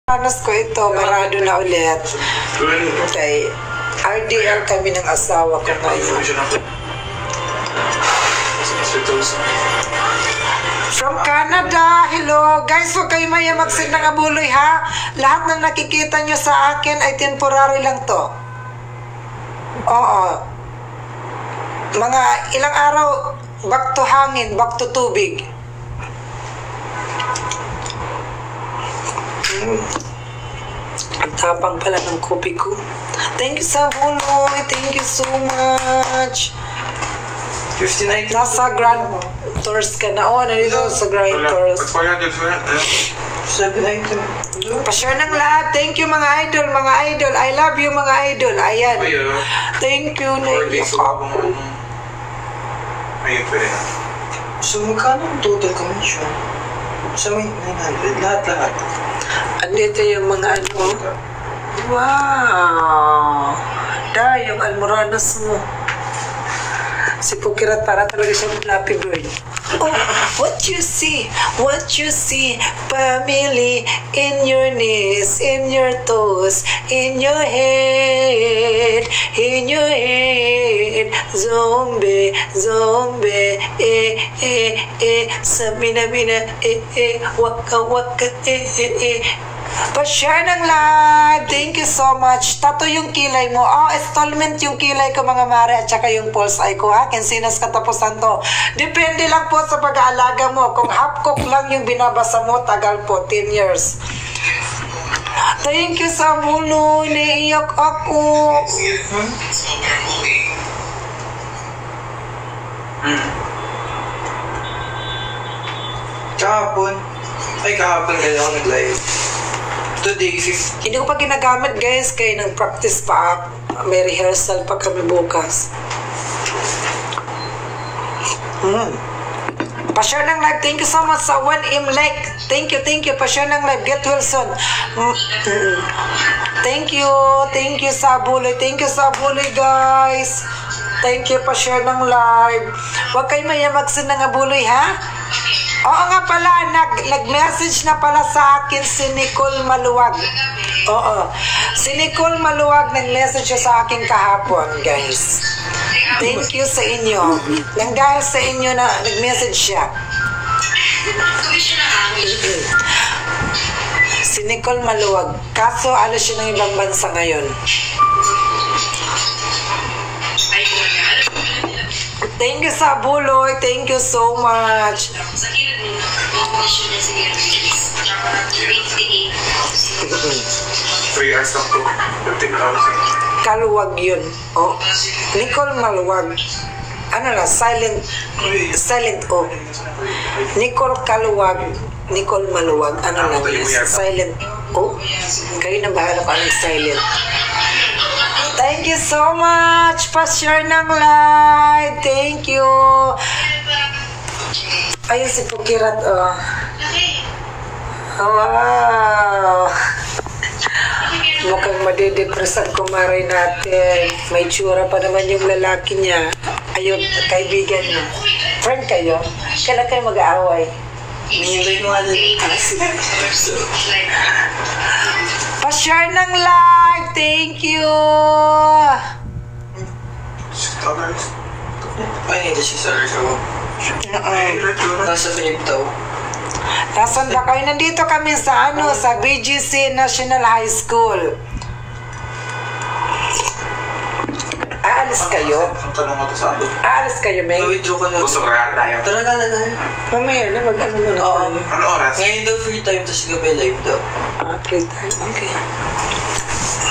Panas ko ito, marado na ulit. Okay. RDL kami ng asawa ko ngayon. From Canada, hello. Guys, huwag kayo maya mag-send ng abuloy ha. Lahat ng nakikita nyo sa akin ay temporary lang to. Oo. Mga ilang araw, back to hangin, back to tubig. Ang tapang pala ng kopi ko. Thank you sa buloy. Thank you so much. 59. Nasa Grand Tours ka na. Oo, nandito sa Grand Tours. 7 Pa-share ng lahat. Thank you mga idol, mga idol. I love you mga idol. Ayan. Thank you. So, magkano ang total commission? Sa may 900, lahat-lahat. Andito yung mga ano. Wow. Yung almoranas mo. Si Pukirat para talaga siyang Flappy Bird. Oh, what you see, family, in your knees, in your toes, in your head, zombie, sabina, waka, pa-share ng live. Thank you so much. Tato yung kilay mo. Oh, installment yung kilay ko mga mare at saka yung pulse eye ko ha. Kinsinas katapusan to. Depende lang po sa pag-aalaga mo. Kung half cook lang yung binabasa mo, tagal po, 10 years. Thank you sa mulo. Naiyak ako. Kahapon kayo ako nag-live. Today, 50. Hindi ko pa ginagamit guys, kaya nang practice pa. May rehearsal pa kami bukas. Pa-share ng live. Thank you so much sa 1M like. Thank you. Pa-share ng live. Get well soon. Thank you sa buloy. Thank you sa buloy guys. Thank you, pa-share ng live. Huwag kayo maya mag-send ng abuloy ha. Oo nga pala, nag-message na pala sa akin si Nicole Maluwag. Oo. Si Nicole Maluwag nag-message siya sa akin kahapon, guys. Thank you sa inyo. Nang dahil sa inyo na nag-message siya. Si Nicole Maluwag. Kaso alas siya ng ibang bansa ngayon. Thank you sa buloy. Thank you so much. Kaluwag yun. Oh. Nicole Maluwag. Ano na? Silent O. Nicole Kaluwag. Nicole Maluwag. Ano lang yun? Silent O. Kayo na bahala pa ng silent. Thank you so much. Pa-share ng live. Thank you. Ayun si Pukirat. Oh. Wow. Mukhang madidepress ang kumaray natin. May tsura pa naman yung lalaki niya. Ayun, kaibigan niya. Friend kayo? Kailan kayo mag-aaway? Nihintay ko nga din. Pa-share ng live. Thank you. Ay, hindi si Sarah siya. Nasa Piniptaw. Nasaan ba kayo? Nandito kami sa sa BGC National High School. Aalis kayo? Aalis kayo, Meng? Withdraw ka na. Gusto ko rin tayo. Talaga na tayo. Mamaya na, mag-ano muna Oo. tayo. Ano oras? Ngayon daw free time, tapos gabi live daw. Okay, tayo. Okay.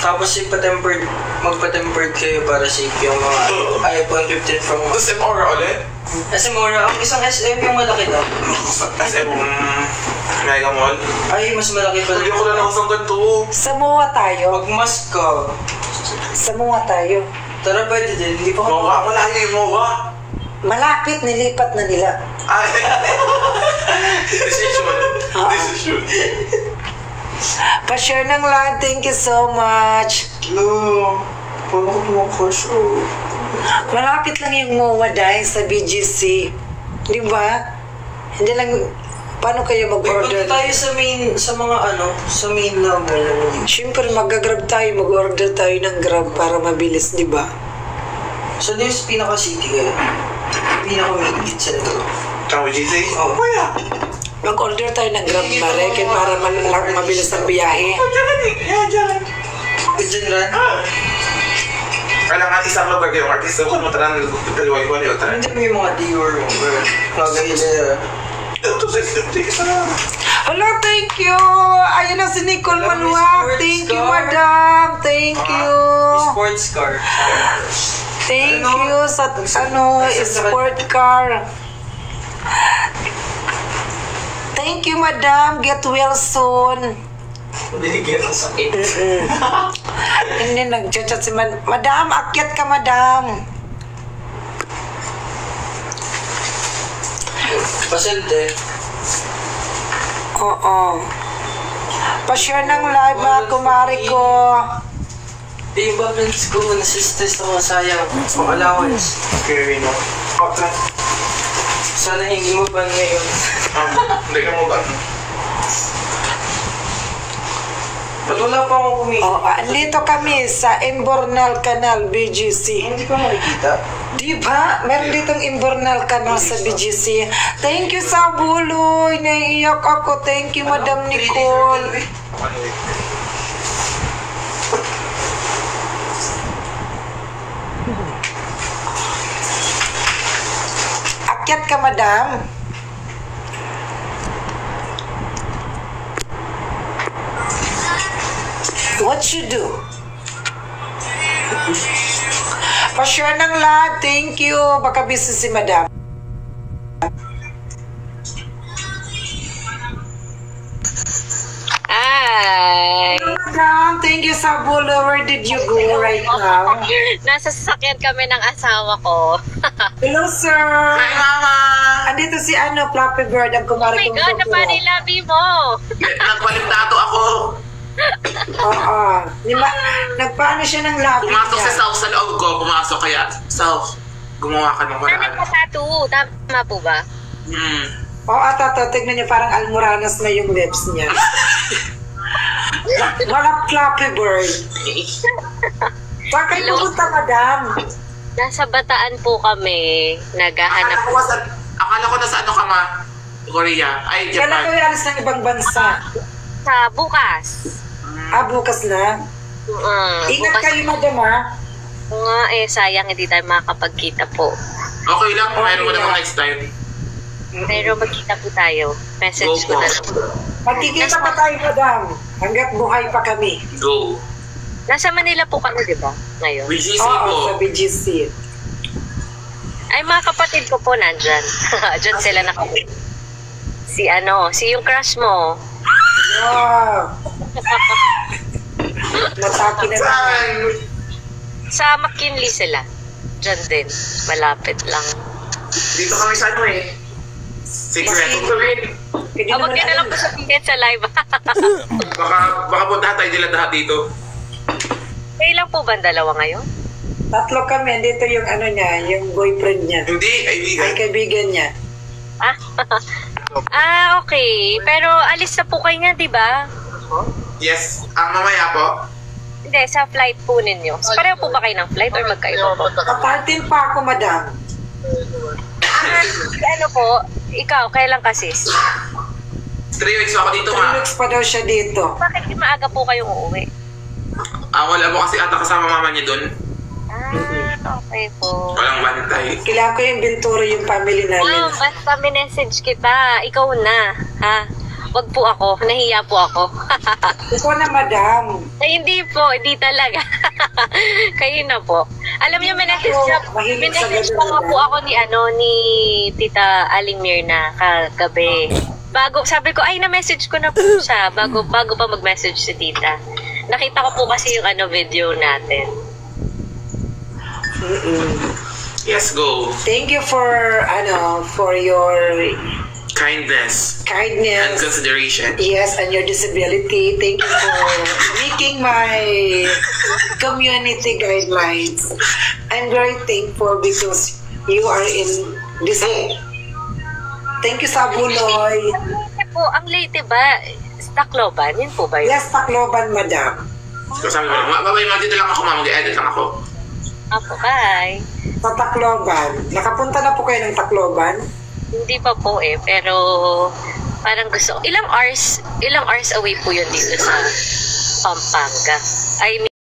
Tapos magpa-tempered kayo para safe yung mga iPhone 15 from... SM Aura ulit? SM Aura, ang isang SM yung malaki daw. SM Mega Mall? Ay, mas malaki pa. Hindi ko lang nakasang ganito. Samuha tayo. Pag mas ka. Samuha tayo. Tara, pwede din. Hindi pa ka Mowa, wala niya yung Mowa. Malapit, nilipat na nila. Ay, decision. Pa-share ng lahat. Thank you so much. Hello. Paano ko naman for sure? Malapit lang yung MOA dahil sa BGC. Di ba? Hindi lang Paano kayo Punta mag-order? tayo sa mga sa main na mall. Siyempre, mag-grab tayo. Mag-order tayo ng grab para mabilis, di ba? So, there's pinaka-city kayo. Pinaka-main sa ito. Tama, GC? Oo. Kuya. Mag-order tayo ng grab, Mare, kaya para mabilis ang biyahe. Diyan eh. Yan, dyan. Diyan ran? Kailangan isang lugar kayong artista. Kung mataran, dalawa yung wala. Hindi mo yung mga Dior, mga gaya. Ito sa isa na. Hello, thank you! Ayun na si Nicole Hello, Miss Maluwak. Sports Thank you, Car. madam. Thank you. Sports car. Thank you sa sport car. Thank you, madam. Get well soon. Binigyan ng sakit. Hindi, nag-chat si madam, akyat ka, madam. Pasente. Oo. Pa-share ng live, mga kumari ko. Yung balance ko, nasistes ako, sayang. Ang allowance. Okay, no. Okay. Sana hingi mo pa ngayon. Hindi ka mo ba? Ba't wala pa akong kumita? Andito kami sa Imbornal Canal, BGC. Hindi pa makikita. Diba? Meron ditong Imbornal Canal sa BGC. Thank you, Sabuloy. Naiiyak ako. Thank you, Madam Nicole. Akyat ka, Madam. What you do? Pa-share ng lahat. Thank you. Baka busy si Madam. Hi! Madam, thank you, Sabulo. Where did you go right now? Nasa sasakyan kami ng asawa ko. Hello, sir. Hi, Mama! Andito si Flappy Bird, ang Oh kumari my kong God, napanilabi mo! Nagbalimtado ako. Oo. Nagpaano siya ng labi Pumasok niya. sa South sa loob ko. Pumasok kaya South. Gumawa ka ng Ano paraan. pa tattoo? Tama po ba? Oo, tato. Tignan niyo, parang almoranas na yung lips niya. Wala Flappy Bird. Saan kayo pupunta, Madam? Nasa Bataan po kami. Naghahanap. Akala ko nasa ano ka ma? Korea. Ay, Kailan kayo Japan. alis ng ibang bansa? Sa bukas. Bukas na. Ingat Bukas kayo, Madam, ha? nga sayang hindi tayo makakapagkita po. Okay lang, Okay mayroon mo lang. naman next time. Pero magkita po tayo. Message ko na lang. Magkikita pa tayo, Madam. Hanggat buhay pa kami. Go. Nasa Manila po kami, di ba? Ngayon. BGC Oo, po. sa BGC. Ay, mga kapatid ko po nandyan. Diyan sila nakapit. Si yung crush mo. Wow. Nataki na naman. Saan? Sa McKinley sila. Diyan din. Malapit lang. Dito kami sa ano eh. Secret. Hindi Huwag naman niyo na lang alam. po sabihin sa live. Baka punta tayo nila lahat dito. Kailan po ba ang dalawa ngayon? Tatlo kami. Dito yung niya, yung boyfriend niya. Hindi, kaibigan. Ay, kaibigan niya. Okay. Pero alis na po kayo nga, di ba? Yes. Ang mamaya po. Hindi, sa flight po ninyo. Pareho po ba kayo ng flight or magkaiba po? Kapartin pa ako, Madam. Po, ikaw, kailan kasi? 3 weeks ako dito 3 ma. weeks pa daw siya dito. Bakit di maaga po kayong uuwi? Wala mo kasi ata kasama mama niya dun. Okay po. Walang bantay. Kailangan ko yung inventory yung family namin. Basta message kita. Ikaw na, ha? Wag po ako. Nahiya po ako. Ikaw na, Madam. Ay, hindi po. Hindi talaga. Kayo na po. Alam niyo, Mahilig sa minessage ganun, pa nga po ako ni Tita Aling Mirna kagabi. Sabi ko, ay, na-message ko na po siya bago pa mag-message si Tita. Nakita ko po kasi yung video natin. Yes, go. Thank you for your Kindness and kindness. consideration. Yes, and your disability. Thank you for making my community guidelines. I'm very thankful because you are in this. Thank you, Sabuloy. po, ang Leyte ba? Tacloban? Yun po ba yun? Yes, Tacloban, madam. So sabi ko, babay mo, dito lang ako, ma. Mag-edit lang ako. Apo, bye. Sa Tacloban. Nakapunta na po kayo ng Tacloban? Hindi pa po eh, pero parang gusto. Ilang hours away po yun dito sa Pampanga? I mean,